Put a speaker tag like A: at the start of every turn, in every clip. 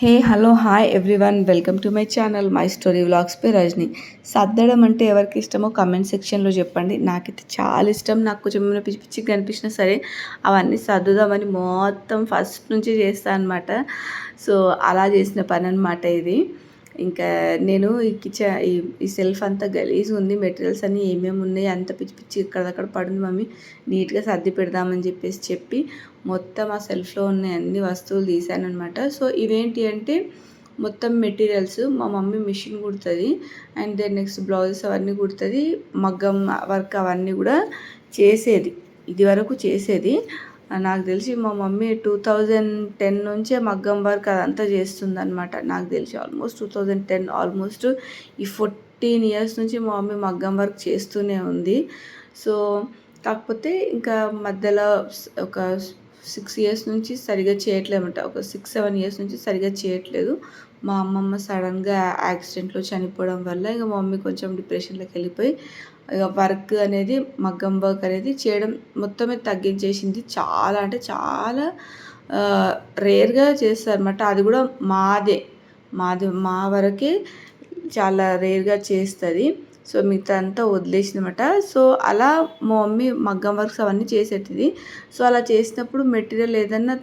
A: Hey hello hi everyone welcome to my channel my story vlogs by Rajani. సర్దడం అంటే ఎవరికి ఇష్టమో కమెంట్ సెక్షన్లో చెప్పండి. నాకైతే చాలా ఇష్టం. నాకు కొంచెం ఏమైనా పిచ్చి పిచ్చిగా కనిపించినా సరే అవన్నీ సర్దుదామని మొత్తం ఫస్ట్ నుంచి చేస్తాను అనమాట. సో అలా చేసిన పని అనమాట ఇది. ఇంకా నేను ఈ సెల్ఫ్ అంతా గలీజ్ ఉంది. మెటీరియల్స్ అన్నీ ఏమేమి ఉన్నాయి అంత పిచ్చి పిచ్చి ఇక్కడక్కడ పడుంది మమ్మీ, నీట్గా సర్ది పెడదామని చెప్పి మొత్తం ఆ సెల్ఫ్లో ఉన్న అన్ని వస్తువులు తీసాను అనమాట. సో ఇవేంటి అంటే మొత్తం మెటీరియల్స్ మా మమ్మీ మిషన్ కుడుతుంది. అండ్ దెన్ నెక్స్ట్ బ్లౌజెస్ అవన్నీ కుడుతుంది. మగ్గం వర్క్ అవన్నీ కూడా చేసేది, ఇది వరకు చేసేది. నాకు తెలిసి మా మమ్మీ 2010 నుంచే మగ్గం వర్క్ అదంతా చేస్తుందన్నమాట. నాకు తెలిసి ఆల్మోస్ట్ 2010, ఆల్మోస్ట్ ఈ 14 ఇయర్స్ నుంచి మా మమ్మీ మగ్గం వర్క్ చేస్తూనే ఉంది. సో కాకపోతే ఇంకా మధ్యలో ఒక 6 ఇయర్స్ నుంచి సరిగా చేయట్లేదన్నమాట. ఒక 6-7 ఇయర్స్ నుంచి సరిగా చేయట్లేదు. మా అమ్మమ్మ సడన్గా యాక్సిడెంట్లో చనిపోవడం వల్ల ఇక మా మమ్మీ కొంచెం డిప్రెషన్లోకి వెళ్ళిపోయి ఇక వర్క్ అనేది, మగ్గం వర్క్ అనేది చేయడం మొత్తమే తగ్గించేసింది. చాలా అంటే చాలా రేర్గా చేస్తారన్నమాట. అది కూడా మా వరకే చాలా రేర్గా చేస్తుంది. సో మిగతా అంతా వదిలేసిందన్నమాట. సో అలా మా మమ్మీ మగ్గం వర్క్స్ అవన్నీ చేసేటిది. సో అలా చేసినప్పుడు మెటీరియల్ ఏదన్నా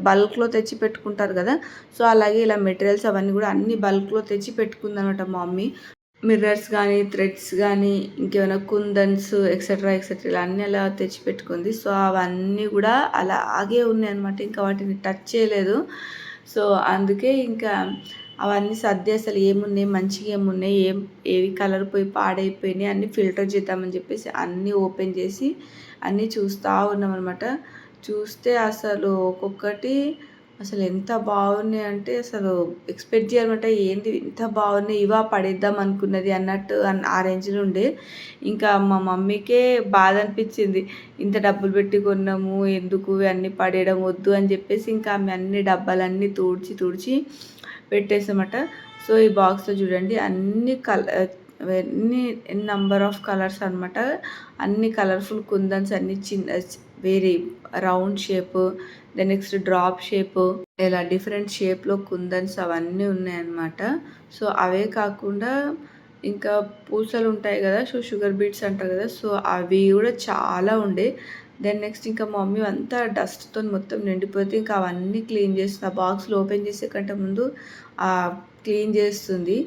A: బల్క్లో తెచ్చి పెట్టుకుంటారు కదా. సో అలాగే ఇలా మెటీరియల్స్ అవన్నీ కూడా అన్ని బల్క్లో తెచ్చి పెట్టుకుందనమాట మా మమ్మీ. మిర్రర్స్ కానీ, థ్రెడ్స్ కానీ, ఇంకేమైనా కుందన్స్ ఎక్సెట్రా ఇలా అన్నీ అలా తెచ్చిపెట్టుకుంది. సో అవన్నీ కూడా అలాగే ఉన్నాయి అనమాట. ఇంకా వాటిని టచ్ చేయలేదు. సో అందుకే ఇంకా అవన్నీ సర్ది అసలు ఏమున్నాయి, మంచిగా ఏమున్నాయి, ఏవి కలర్ పోయి పాడైపోయినాయి అన్నీ ఫిల్టర్ చేద్దామని చెప్పేసి అన్నీ ఓపెన్ చేసి అన్నీ చూస్తూ ఉన్నాం అనమాట. చూస్తే అసలు ఒక్కొక్కటి అసలు ఎంత బాగున్నాయి అంటే అసలు ఎక్స్పెక్ట్ చేయాలన్నమాట. ఏంది ఇంత బాగున్నాయి, ఇవా పడేద్దాం అనుకున్నది అన్నట్టు ఆ రేంజ్లో ఉండే. ఇంకా మా మమ్మీకే బాధ అనిపించింది, ఇంత డబ్బులు పెట్టి కొన్నాము ఎందుకు అన్నీ పడేయడం వద్దు అని చెప్పేసి ఇంకా ఆమె అన్ని డబ్బాలన్నీ తుడిచి పెట్టేసామట. సో ఈ బాక్స్లో చూడండి అన్ని ఎన్ని నంబర్ ఆఫ్ కలర్స్ అనమాట. అన్ని కలర్ఫుల్ కుందన్స్, అన్ని చిన్న వేరే round shape, then next drop shape, ఇలా డిఫరెంట్ షేప్లో కుందన్స్ అవన్నీ ఉన్నాయన్నమాట. సో అవే కాకుండా ఇంకా పూసలు ఉంటాయి కదా, సో షుగర్ బీట్స్ అంటారు కదా, సో అవి కూడా చాలా ఉండే. దెన్ నెక్స్ట్ ఇంకా మా మమ్మీ అంతా డస్ట్తో మొత్తం నిండిపోతే ఇంకా అవన్నీ క్లీన్ చేస్తుంది. ఆ బాక్స్లో ఓపెన్ చేసే కంటే ముందు క్లీన్ చేస్తుంది.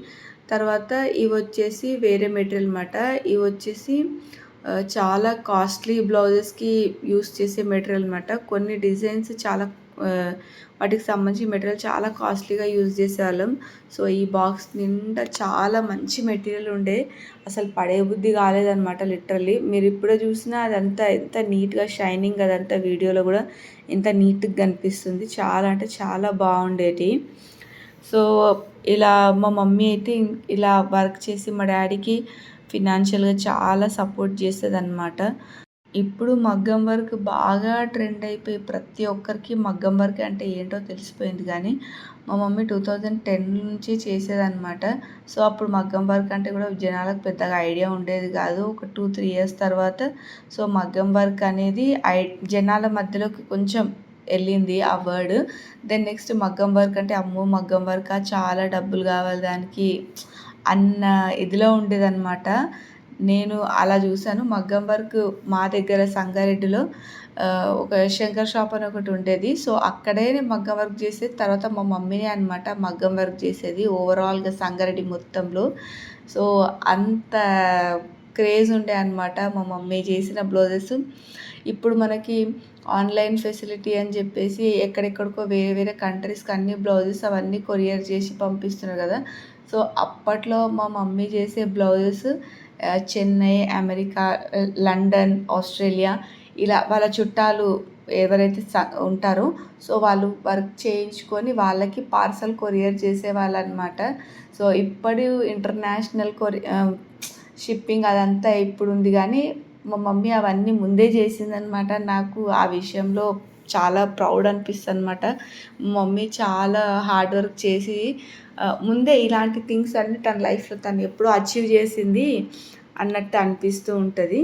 A: తర్వాత ఇవి వచ్చేసి వేరే మెటీరియల్ అన్నమాట. ఇవి వచ్చేసి చాలా కాస్ట్లీ బ్లౌజెస్కి యూస్ చేసే మెటీరియల్ అన్నమాట. కొన్ని డిజైన్స్ చాలా వాటికి సంబంధించి మెటీరియల్ చాలా కాస్ట్లీగా యూజ్ చేసేవాళ్ళం. సో ఈ బాక్స్ నిండా చాలా మంచి మెటీరియల్ ఉండే, అసలు పడే బుద్ధి కాలేదన్నమాట లిటరల్లీ. మీరు ఇప్పుడే చూసినా అదంతా ఎంత నీట్గా షైనింగ్, అదంతా వీడియోలో కూడా ఎంత నీట్గా కనిపిస్తుంది. చాలా అంటే చాలా బాగుండేది. సో ఇలా మా మమ్మీ అయితే ఇలా వర్క్ చేసి మా డాడీకి ఫినాన్షియల్గా చాలా సపోర్ట్ చేస్తుంది అన్నమాట. ఇప్పుడు మగ్గం వర్క్ బాగా ట్రెండ్ అయిపోయి ప్రతి ఒక్కరికి మగ్గం వర్క్ అంటే ఏంటో తెలిసిపోయింది. కానీ మా మమ్మీ 2010 నుంచి చేసేదన్నమాట. సో అప్పుడు మగ్గం వర్క్ అంటే కూడా జనాలకు పెద్దగా ఐడియా ఉండేది కాదు. ఒక 2-3 ఇయర్స్ తర్వాత సో మగ్గం వర్క్ అనేది జనాల మధ్యలోకి కొంచెం వెళ్ళింది ఆ వర్డ్. దెన్ నెక్స్ట్ మగ్గం వర్క్ అంటే అమ్మో మగ్గం వర్క్ చాలా డబ్బులు కావాలి దానికి అన్న ఇదిలో ఉండేదన్నమాట. నేను అలా చూశాను. మగ్గం వర్క్ మా దగ్గర సంగారెడ్డిలో ఒక శంకర్ షాప్ అని ఒకటి ఉండేది. సో అక్కడే మగ్గం వర్క్ చేసేది. తర్వాత మా మమ్మీనే అనమాట మగ్గం వర్క్ చేసేది ఓవరాల్గా సంగారెడ్డి మొత్తంలో. సో అంత క్రేజ్ ఉండే అనమాట మా మమ్మీ చేసిన బ్లౌజెస్. ఇప్పుడు మనకి ఆన్లైన్ ఫెసిలిటీ అని చెప్పేసి ఎక్కడెక్కడికో వేరే వేరే కంట్రీస్కి అన్ని బ్లౌజెస్ అవన్నీ కొరియర్ చేసి పంపిస్తున్నారు కదా. సో అప్పట్లో మా మమ్మీ చేసే blouses Chennai, America, London, Australia ఇలా వాళ్ళ చుట్టాలు ఎవరైతే ఉంటారో సో వాళ్ళు వర్క్ చేయించుకొని వాళ్ళకి పార్సల్ కొరియర్ చేసేవాళ్ళు అనమాట. సో ఇప్పుడు ఇంటర్నేషనల్ షిప్పింగ్ అదంతా ఇప్పుడు ఉంది. కానీ మా మమ్మీ అవన్నీ ముందే చేసిందనమాట. నాకు ఆ విషయంలో చాలా ప్రౌడ్ అనిపిస్తుంది అనమాట. మమ్మీ చాలా హార్డ్ వర్క్ చేసి ముందే ఇలాంటి థింగ్స్ అన్నీ తన లైఫ్లో తను ఎప్పుడూ అచీవ్ చేసింది. అన్నట్టు అనిపిస్తూ ఉంటుంది.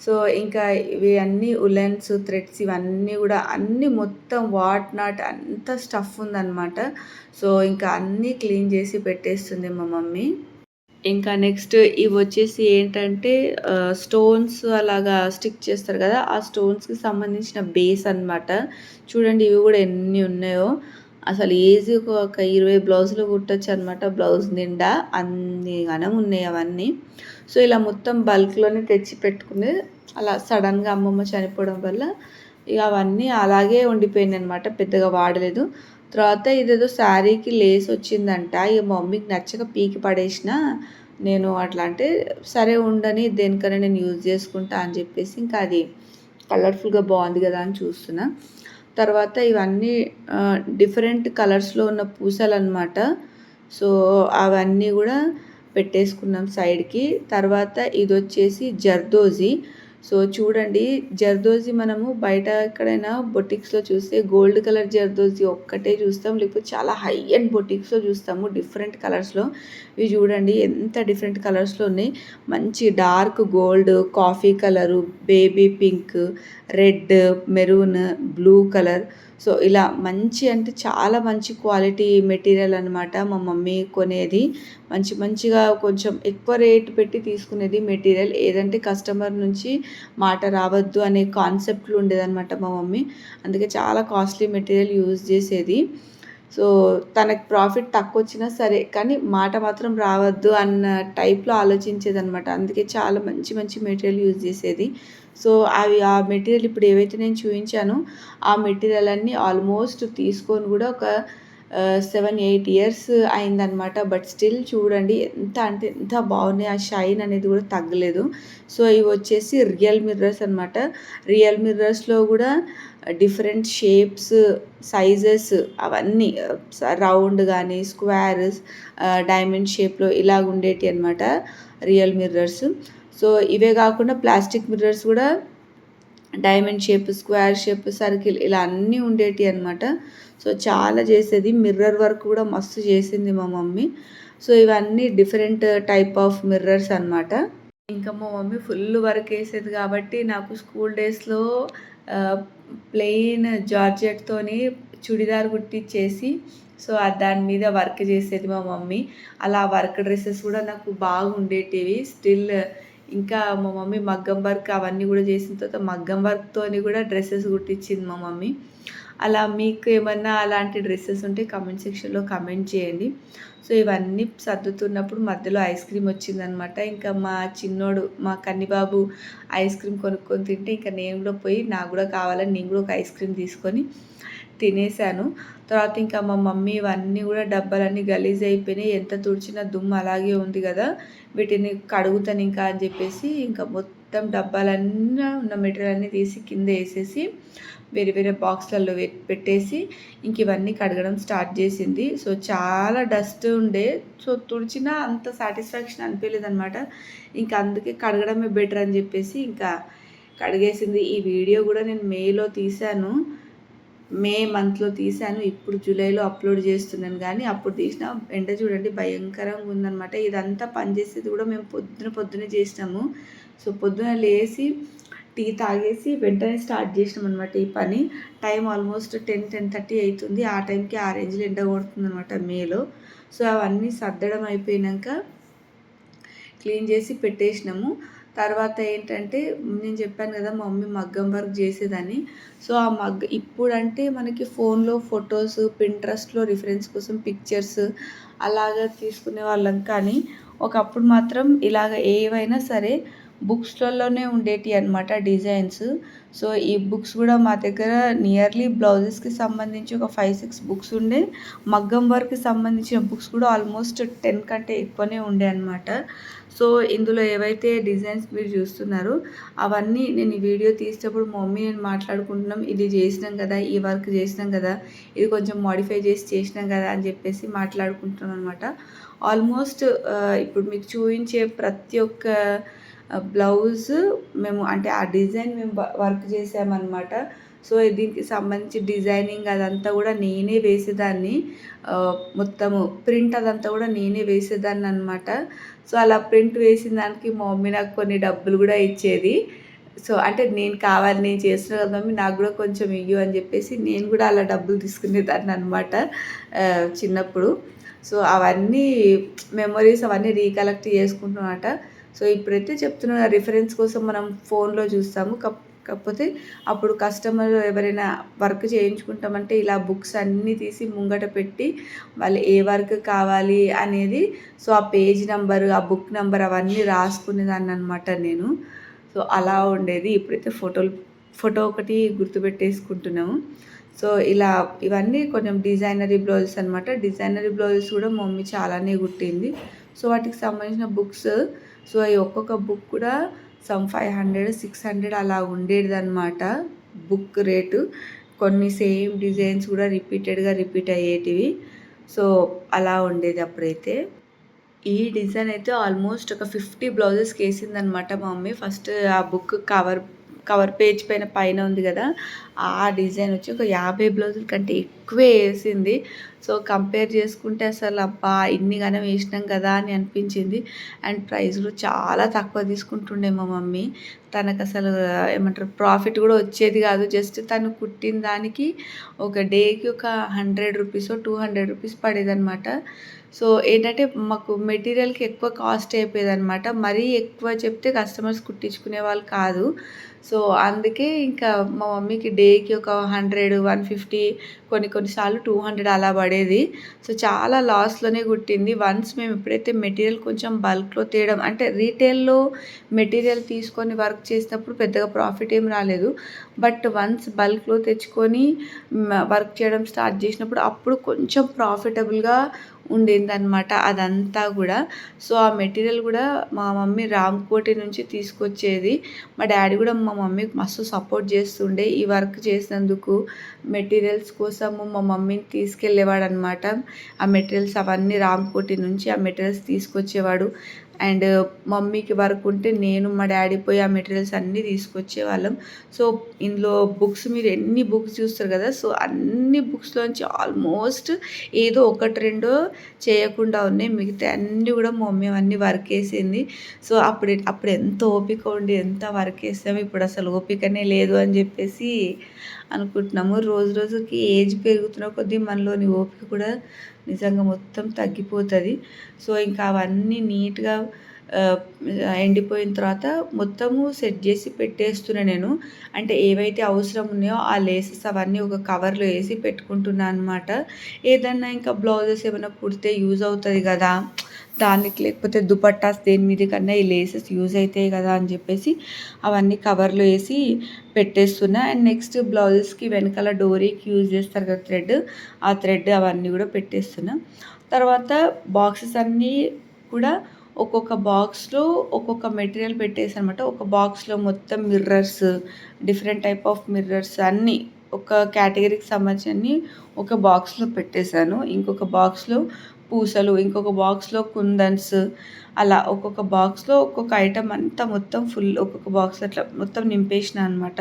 A: సో ఇంకా ఇవి అన్నీ ఉలెన్స్, థ్రెడ్స్ ఇవన్నీ కూడా అన్నీ మొత్తం వాట్ నాట్ అంత స్టఫ్ ఉందన్నమాట. సో ఇంకా అన్నీ క్లీన్ చేసి పెట్టేస్తుంది మా మమ్మీ. ఇంకా నెక్స్ట్ ఇవొచ్చేసి ఏంటంటే స్టోన్స్ అలాగా స్టిక్ చేస్తారు కదా! ఆ స్టోన్స్‌కి సంబంధించిన బేస్ అనమాట. చూడండి ఇవి కూడా ఎన్ని ఉన్నాయో. అసలు ఈజీగా ఒక 20 బ్లౌజులు కుట్టొచ్చనమాట. బ్లౌజ్ నిండా అన్ని ఘనం ఉన్నాయి అవన్నీ. సో ఇలా మొత్తం బల్క్‌లోనే తెచ్చి పెట్టుకుని అలా సడన్‌గా అమ్మమ్మ చనిపోవడం వల్ల ఇక అవన్నీ అలాగే ఉండిపోయినాయనమాట. పెద్దగా వాడలేదు. తర్వాత ఇదేదో శారీకి లేస్ వచ్చిందంట. ఇక మా మమ్మీకి నచ్చక పీకి పడేసిన నేను. అట్లా అంటే సరే ఉండని, దేనికైనా నేను యూజ్ చేసుకుంటా అని చెప్పేసి ఇంకా అది కలర్ఫుల్గా బాగుంది కదా అని చూస్తున్నా. తర్వాత ఇవన్నీ డిఫరెంట్ కలర్స్లో ఉన్న పూసలు అనమాట. సో అవన్నీ కూడా పెట్టేసుకున్నాం సైడ్కి. తర్వాత ఇది వచ్చేసి జర్దోజీ. సో చూడండి, జర్దోజీ మనము బయట ఎక్కడైనా బొటిక్స్లో చూస్తే గోల్డ్ కలర్ జర్దోజీ ఒక్కటే చూస్తాం, లేకపోతే చాలా హై అండ్ బొటిక్స్లో చూస్తాము డిఫరెంట్ కలర్స్లో. ఇవి చూడండి ఎంత డిఫరెంట్ కలర్స్లో ఉన్నాయి. మంచి dark gold, coffee colour, baby pink, red, maroon, blue colour. So ఇలా మంచి అంటే చాలా మంచి క్వాలిటీ మెటీరియల్ అనమాట మా మమ్మీ కొనేది. మంచిగా కొంచెం ఎక్కువ రేట్ పెట్టి తీసుకునేది మెటీరియల్. ఏదంటే కస్టమర్ నుంచి మాట రావద్దు అనే కాన్సెప్ట్లు ఉండేదన్నమాట మా మమ్మీ. అందుకే చాలా కాస్ట్లీ మెటీరియల్ యూజ్ చేసేది. సో తనకి ప్రాఫిట్ తక్కువ వచ్చినా సరే కానీ మాట మాత్రం రావద్దు అన్న టైప్లో ఆలోచించేదనమాట. అందుకే చాలా మంచి మెటీరియల్ యూజ్ చేసేది. సో ఆ మెటీరియల్ ఇప్పుడు ఏవైతే నేను చూపించానో ఆ మెటీరియల్ అన్నీ ఆల్మోస్ట్ తీసుకొని కూడా ఒక 7-8 ఇయర్స్ అయిందనమాట. బట్ స్టిల్ చూడండి ఎంత అంటే ఎంత బాగున్నాయి. ఆ షైన్ అనేది కూడా తగ్గలేదు. సో ఇవి వచ్చేసి రియల్ మిర్రర్స్ అనమాట. రియల్ మిర్రర్స్లో కూడా డిఫరెంట్ షేప్స్, సైజెస్ అవన్నీ రౌండ్ కానీ స్క్వేర్స్, డైమండ్ షేప్లో ఇలాగ ఉండేటి అనమాట రియల్ మిర్రర్స్. సో ఇవే కాకుండా ప్లాస్టిక్ మిర్రర్స్ కూడా diamond shape, square shape, circle ఇలా అన్నీ ఉండేటి అనమాట. సో చాలా చేసేది. మిర్రర్ వర్క్ కూడా మస్తు చేసింది మా మమ్మీ. సో ఇవన్నీ డిఫరెంట్ టైప్ ఆఫ్ మిర్రర్స్ అనమాట. ఇంకా మా మమ్మీ ఫుల్ వర్క్ వేసేది కాబట్టి నాకు స్కూల్ డేస్లో ప్లెయిన్ జార్జెట్తోని చుడిదార్ కుట్టించేసి సో దాని మీద వర్క్ చేసేది మా మమ్మీ. అలా వర్క్ డ్రెస్సెస్ కూడా నాకు బాగా ఉండేటివి. స్టిల్ ఇంకా మా మమ్మీ మగ్గం వర్క్ అవన్నీ కూడా చేసిన తర్వాత మగ్గం వర్క్తోని కూడా డ్రెస్సెస్ కుట్టించింది మా మమ్మీ. అలా మీకు ఏమన్నా అలాంటి డ్రెస్సెస్ ఉంటే కమెంట్ సెక్షన్లో కమెంట్ చేయండి. సో ఇవన్నీ సర్దుతున్నప్పుడు మధ్యలో ఐస్ క్రీమ్ వచ్చిందనమాట. ఇంకా మా చిన్నోడు, మా కన్నిబాబు ఐస్ క్రీమ్ కొనుక్కొని తింటే ఇంకా నేను కూడా పోయి నాకు కూడా కావాలని నేను కూడా ఒక ఐస్ క్రీమ్ తీసుకొని తినేసాను. తర్వాత ఇంకా మా మమ్మీ ఇవన్నీ కూడా డబ్బాలన్నీ గలీజ్ అయిపోయినాయి. ఎంత తుడిచినా దుమ్ము అలాగే ఉంది కదా, వీటిని కడుగుతాను ఇంకా అని చెప్పేసి ఇంకా మొత్తం డబ్బాలన్నీ ఉన్న మెటీరియల్ అన్నీ తీసి కింద వేసేసి వేరే బాక్స్లలో పెట్టేసి ఇంక ఇవన్నీ కడగడం స్టార్ట్ చేసింది. సో చాలా డస్ట్ ఉండే. సో తుడిచినా అంత సాటిస్ఫాక్షన్ అనిపించలేదు అనమాట. ఇంకా అందుకే కడగడమే బెటర్ అని చెప్పేసి ఇంకా కడిగేసింది. ఈ వీడియో కూడా నేను మేలో తీశాను, మే మంత్లో తీశాను. ఇప్పుడు జూలైలో అప్లోడ్ చేస్తున్నాను. కానీ అప్పుడు తీసిన ఎండ చూడండి భయంకరంగా ఉందన్నమాట. ఇదంతా పనిచేసేది కూడా మేము పొద్దునే చేసినాము. సో పొద్దున లేచి టీ తాగేసి వెంటనే స్టార్ట్ చేసినాం అనమాట ఈ పని. టైం ఆల్మోస్ట్ 10-10:30 అవుతుంది. ఆ టైంకి ఆ రేంజ్లో ఎండ కొడుతుంది అనమాట మేలో. సో అవన్నీ సర్దడం అయిపోయాక క్లీన్ చేసి పెట్టేసినాము. తర్వాత ఏంటంటే నేను చెప్పాను కదా మా మమ్మీ మగ్గం వర్క్ చేసేదని. సో ఆ ఇప్పుడంటే మనకి ఫోన్లో ఫొటోస్, పింట్రెస్ట్లో రిఫరెన్స్ కోసం పిక్చర్స్ అలాగా తీసుకునే వాళ్ళం. కానీ ఒకప్పుడు మాత్రం ఇలాగ ఏవైనా సరే బుక్స్లలోనే ఉండేటి అనమాట డిజైన్స్. సో ఈ బుక్స్ కూడా మా దగ్గర నియర్లీ బ్లౌజెస్కి సంబంధించి ఒక 5-6 బుక్స్ ఉండే. మగ్గం వర్క్కి సంబంధించిన బుక్స్ కూడా ఆల్మోస్ట్ 10 కంటే ఎక్కువనే ఉండే అనమాట. సో ఇందులో ఏవైతే డిజైన్స్ మీరు చూస్తున్నారో అవన్నీ నేను ఈ వీడియో తీసేటప్పుడు మా మమ్మీ నేను మాట్లాడుకుంటున్నాం. ఇది చేసినాం కదా, ఈ వర్క్ చేసినాం కదా, ఇది కొంచెం మాడిఫై చేసినాం కదా అని చెప్పేసి మాట్లాడుకుంటున్నాం అనమాట. ఆల్మోస్ట్ ఇప్పుడు మీకు చూపించే ప్రతి ఒక్క బ్లౌజ్ మేము అంటే ఆ డిజైన్ మేము వర్క్ చేసామన్నమాట. సో దీనికి సంబంధించి డిజైనింగ్ అదంతా కూడా నేనే వేసేదాన్ని. మొత్తము ప్రింట్ అదంతా కూడా నేనే వేసేదాన్ని అనమాట. సో అలా ప్రింట్ వేసిన దానికి మా మమ్మీ నాకు కొన్ని డబ్బులు కూడా ఇచ్చేది. సో అంటే నేను కావాలి, నేను చేస్తున్నా కదా మమ్మీ నాకు కూడా కొంచెం ఇయ్యు అని చెప్పేసి నేను కూడా అలా డబ్బులు తీసుకునేదాన్ని అనమాట చిన్నప్పుడు. సో అవన్నీ మెమొరీస్ అవన్నీ రీకలెక్ట్ చేసుకుంటున్నమాట. సో ఇప్పుడైతే చెప్తున్నా, రిఫరెన్స్ కోసం మనం ఫోన్లో చూస్తాము. కాకపోతే అప్పుడు కస్టమర్ ఎవరైనా వర్క్ చేయించుకుంటామంటే ఇలా బుక్స్ అన్నీ తీసి ముంగట పెట్టి వాళ్ళు ఏ వర్క్ కావాలి అనేది, సో ఆ పేజ్ నెంబర్, ఆ బుక్ నెంబర్ అవన్నీ రాసుకునేదాన్ని అనమాట నేను. సో అలా ఉండేది. ఇప్పుడైతే ఫోటో ఒకటి గుర్తుపెట్టేసుకుంటున్నాము. సో ఇలా ఇవన్నీ కొంచెం డిజైనరీ బ్లౌజెస్ అనమాట. డిజైనరీ బ్లౌజెస్ కూడా మా మమ్మీ చాలానే కుట్టింది. సో వాటికి సంబంధించిన బుక్స్, సో ఈ ఒక్కొక్క బుక్ కూడా సమ్ 500, 600 అలా ఉండేదన్నమాట బుక్ రేటు. కొన్ని సేమ్ డిజైన్స్ కూడా రిపీట్ అయ్యేటివి. సో అలా ఉండేది అప్పుడైతే. ఈ డిజైన్ అయితే ఆల్మోస్ట్ ఒక 50 బ్లౌజెస్కి వేసిందనమాట మా మమ్మీ. ఫస్ట్ ఆ బుక్ కవర్ పేజ్ పైన ఉంది కదా, ఆ డిజైన్ వచ్చి ఒక 50 బ్లౌజుల కంటే ఎక్కువే వేసింది. సో కంపేర్ చేసుకుంటే అసలు అబ్బా ఇన్నిగానే వేసినాం కదా అని అనిపించింది. అండ్ ప్రైస్ కూడా చాలా తక్కువ తీసుకుంటుండే మా మమ్మీ. తనకు అసలు ఏమంటారు ప్రాఫిట్ కూడా వచ్చేది కాదు. జస్ట్ తను కుట్టిన దానికి ఒక డేకి ఒక 100 రూపీస్, 200 రూపీస్ పడేదన్నమాట. సో ఏంటంటే మాకు మెటీరియల్కి ఎక్కువ కాస్ట్ అయిపోయేదన్నమాట. మరీ ఎక్కువ చెప్తే కస్టమర్స్ కుట్టించుకునే వాళ్ళు కాదు. సో అందుకే ఇంకా మా మమ్మీకి డేకి ఒక 100, 150, కొన్నిసార్లు 200 అలా పడేది. సో చాలా లాస్లోనే కుట్టింది. వన్స్ మేము ఎప్పుడైతే మెటీరియల్ కొంచెం బల్క్లో తేయడం, అంటే రీటైల్లో మెటీరియల్ తీసుకొని వర్క్ చేసినప్పుడు పెద్దగా ప్రాఫిట్ ఏం రాలేదు. బట్ వన్స్ బల్క్లో తెచ్చుకొని వర్క్ చేయడం స్టార్ట్ చేసినప్పుడు అప్పుడు కొంచెం ప్రాఫిటబుల్గా ఉండిందనమాట అదంతా కూడా. సో ఆ మెటీరియల్ కూడా మా మమ్మీ రామ్కోటి నుంచి తీసుకొచ్చేది. మా డాడీ కూడా మా మమ్మీకి మస్తు సపోర్ట్ చేస్తుండే ఈ వర్క్ చేసినందుకు. మెటీరియల్స్ కోసము మా మమ్మీని తీసుకెళ్ళేవాడు అనమాట. ఆ మెటీరియల్స్ అవన్నీ రామ్కోటి నుంచి ఆ మెటీరియల్స్ తీసుకొచ్చేవాడు. అండ్ మమ్మీకి వర్క్ ఉంటే నేను మా డాడీ పోయి ఆ మెటీరియల్స్ అన్నీ తీసుకొచ్చేవాళ్ళం. సో ఇందులో బుక్స్ మీరు ఎన్ని బుక్స్ చూస్తారు కదా, సో అన్ని బుక్స్లోంచి ఆల్మోస్ట్ ఏదో ఒకటి రెండో చేయకుండా ఉన్నాయి. మిగతా అన్నీ కూడా మా మమ్మీ అవన్నీ వర్క్ వేసింది. సో అప్పుడు ఎంత ఓపిక ఉండి ఎంత వర్క్ వేసాము, ఇప్పుడు అసలు ఓపికనే లేదు అని చెప్పేసి అనుకుంటున్నాము. రోజు రోజుకి ఏజ్ పెరుగుతున్న కొద్దీ మనలోని ఓపిక కూడా నిజంగా మొత్తం తగ్గిపోతుంది. సో ఇంకా అవన్నీ నీట్గా ఎండిపోయిన తర్వాత మొత్తము సెట్ చేసి పెట్టేస్తున్నా నేను. అంటే ఏవైతే అవసరం ఉన్నాయో ఆ లేసెస్ అవన్నీ ఒక కవర్లో వేసి పెట్టుకుంటున్నాను అనమాట. ఏదన్నా ఇంకా బ్లౌజెస్ ఏమైనా కుడితే యూజ్ అవుతుంది కదా దానికి, లేకపోతే దుపట్టాస్ దేని మీద కన్నా ఈ లేసెస్ యూజ్ అవుతాయి కదా అని చెప్పేసి అవన్నీ కవర్లో వేసి పెట్టేస్తున్నా. అండ్ నెక్స్ట్ బ్లౌజెస్కి వెనకాల డోరీకి యూజ్ చేస్తారు కదా థ్రెడ్, ఆ థ్రెడ్ అవన్నీ కూడా పెట్టేస్తున్నా. తర్వాత బాక్సెస్ అన్నీ కూడా ఒక్కొక్క బాక్స్లో ఒక్కొక్క మెటీరియల్ పెట్టేసి అనమాట. ఒక బాక్స్లో మొత్తం mirrors, different type of mirrors అన్నీ ఒక కేటగిరీకి సంబంధించి ఒక బాక్స్లో పెట్టేశాను. ఇంకొక బాక్స్లో పూసలు, ఇంకొక బాక్స్లో కుందన్స్, అలా ఒక్కొక్క బాక్స్లో ఒక్కొక్క ఐటమ్ అంతా మొత్తం ఫుల్ ఒక్కొక్క బాక్స్ అట్లా మొత్తం నింపేసిన అనమాట.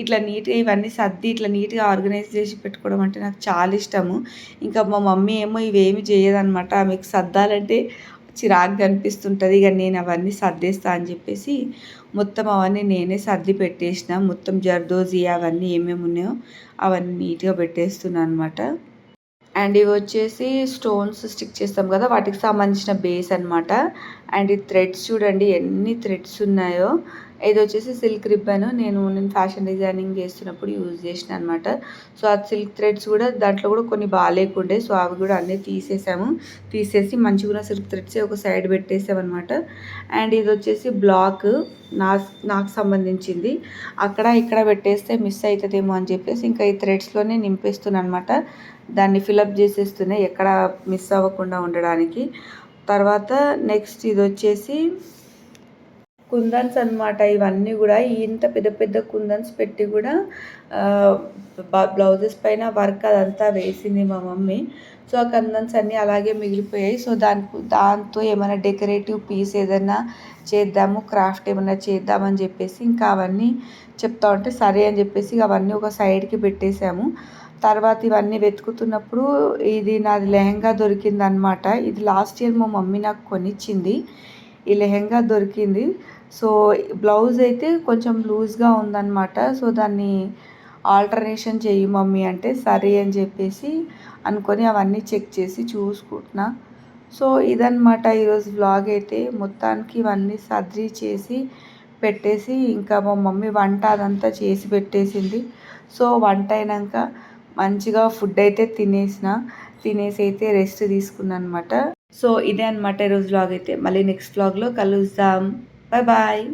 A: ఇట్లా నీట్గా ఇవన్నీ సర్ది ఇట్లా నీట్గా ఆర్గనైజ్ చేసి పెట్టుకోవడం అంటే నాకు చాలా ఇష్టము. ఇంకా మా మమ్మీ ఏమో ఇవేమి చేయదనమాట. ఆమెకు సర్దాలంటే చిరాకుగా అనిపిస్తుంటుంది. ఇక నేను అవన్నీ సర్దేస్తా అని చెప్పేసి మొత్తం అవన్నీ నేనే సర్ది పెట్టేసిన. మొత్తం జర్దోజీ అవన్నీ ఏమేమి ఉన్నాయో అవన్నీ నీట్గా పెట్టేస్తున్నాను అనమాట. అండ్ ఇవి వచ్చేసి స్టోన్స్ స్టిక్ చేస్తాం కదా వాటికి సంబంధించిన బేస్ అనమాట. అండ్ ఈ థ్రెడ్స్ చూడండి ఎన్ని థ్రెడ్స్ ఉన్నాయో. ఇది వచ్చేసి సిల్క్ రిబ్బన్, నేను ఫ్యాషన్ డిజైనింగ్ చేస్తున్నప్పుడు యూజ్ చేసిన అనమాట. సో ఆ సిల్క్ థ్రెడ్స్ కూడా దాంట్లో కూడా కొన్ని బాగాలేకుండే, సో అవి కూడా అన్నీ తీసేసి మంచిగా సిల్క్ థ్రెడ్స్ ఒక సైడ్ పెట్టేసామన్నమాట. అండ్ ఇది వచ్చేసి బ్లాక్ నాకు సంబంధించింది. అక్కడ ఇక్కడ పెట్టేస్తే మిస్ అవుతుందేమో అని చెప్పేసి ఇంకా ఈ థ్రెడ్స్లోనే నింపేస్తున్నాను అనమాట. దాన్ని ఫిలప్ చేసేస్తున్నాయి ఎక్కడ మిస్ అవ్వకుండా ఉండడానికి. తర్వాత నెక్స్ట్ ఇది వచ్చేసి కుందన్స్ అనమాట. ఇవన్నీ కూడా ఇంత పెద్ద పెద్ద కుందన్స్ పెట్టి కూడా బ్లౌజెస్ పైన వర్క్ అదంతా వేసింది మా మమ్మీ. సో ఆ కుందన్స్ అన్నీ అలాగే మిగిలిపోయాయి. సో దాంతో ఏమైనా డెకరేటివ్ పీస్ ఏదైనా చేద్దాము, క్రాఫ్ట్ ఏమన్నా చేద్దామని చెప్పేసి ఇంకా అవన్నీ చెప్తా ఉంటే సరే అని చెప్పేసి అవన్నీ ఒక సైడ్కి పెట్టేసాము. తర్వాత ఇవన్నీ వెతుకుతున్నప్పుడు ఇది నాది లెహెంగా దొరికిందనమాట. ఇది లాస్ట్ ఇయర్ మా మమ్మీ నాకు కొనిచ్చింది. ఈ లెహెంగా దొరికింది. సో బ్లౌజ్ అయితే కొంచెం లూజ్గా ఉందన్నమాట. సో దాన్ని ఆల్టర్నేషన్ చెయ్యి మమ్మీ అంటే సరే అని చెప్పేసి అనుకొని అవన్నీ చెక్ చేసి చూసుకుంటున్నా. సో ఇదన్నమాట ఈరోజు వ్లాగ్ అయితే. మొత్తానికి ఇవన్నీ సర్ది చేసి పెట్టేసి ఇంకా మా మమ్మీ వంట అదంతా చేసి పెట్టేసింది. సో వంట అయినాక మంచిగా ఫుడ్ అయితే తినేసి అయితే రెస్ట్ తీసుకున్నాను అనమాట. సో ఇదే అనమాట ఈరోజు వ్లాగ్ అయితే. మళ్ళీ నెక్స్ట్ వ్లాగ్లో కలుద్దాం. Bye bye.